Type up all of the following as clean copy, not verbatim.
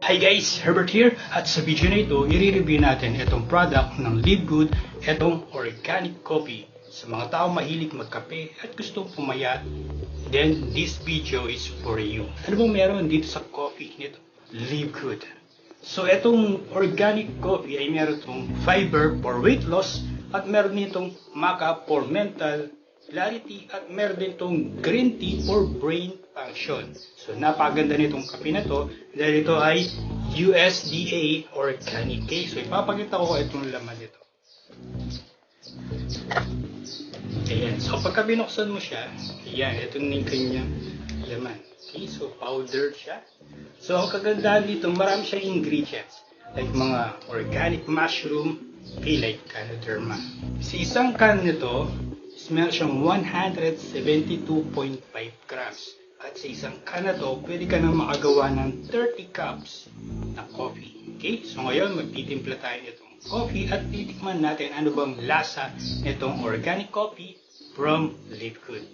Hi guys, Herbert here at sa video na ito, i-review natin itong product ng Live Good, itong organic coffee. Sa mga tao mahilig magkape at gustong pumayat, then this video is for you. Ano bang meron dito sa coffee nito? Live Good. So itong organic coffee ay meron itong fiber for weight loss at meron nitong maca for mental clarity at meron din itong green tea for brain function. So napaganda nitong kape na to dahil ito ay USDA organic. Okay? So ipapakita ko itong laman nito. Ayan. So pagka binuksan mo siya, ayan, ito na yung kanyang laman. Okay? So powdered siya. So ang kagandahan dito, marami siyang ingredients. Like mga organic mushroom, okay, like Ganoderma. Sa isang can nito, meron siyang 172.5 grams. At sa isang can na to, pwede ka na makagawa ng 30 cups na coffee. Okay? So ngayon, magtitimpla tayo nitong coffee at titikman natin ano bang lasa nitong organic coffee from Live Good.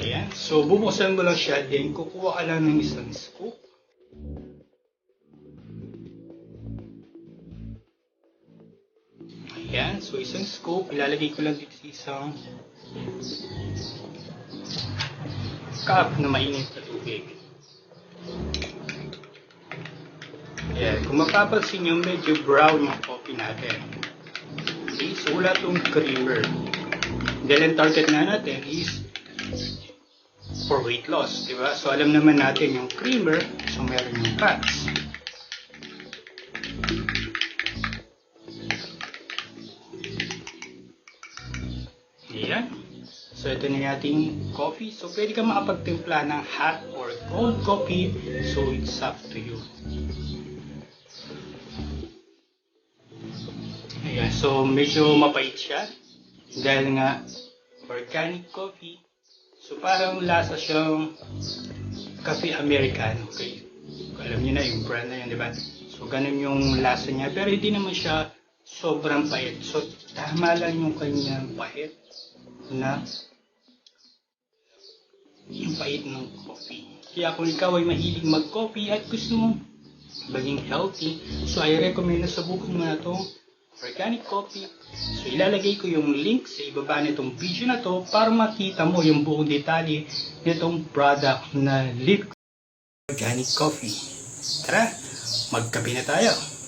Ayan. So bubuksan mo lang siya, then kukuha ka lang ng isang scoop. Ayan, so isang scoop, ilalagay ko lang dito sa isang cup na mainit na tubig. Ayan, kung mapapansin nyo, medyo brown yung coffee natin. Okay, so wala itong creamer. Dahil ang target na natin is for weight loss, diba? So alam naman natin yung creamer, so meron yung fats. Ayan. So ito na yung ating coffee. So pwede ka makapagtimpla ng hot or cold coffee. So it's up to you. Ayan. So medyo mapait siya. Dahil nga organic coffee. So parang lasa siyang Cafe Americano. Okay. Alam niyo na yung brand na yun, diba? So ganun yung lasa niya. Pero hindi naman siya sobrang pait. So tama lang yung kanyang pait na yung pait ng coffee. Kaya kung ikaw ay mahilig mag-coffee at gusto mo maging healthy, so I recommend na subukan mo na itong organic coffee. So ilalagay ko yung link sa ibaba nitong video na to para makita mo yung buong detalye nitong product na Live Good Organic Coffee. Tara, magkape na tayo!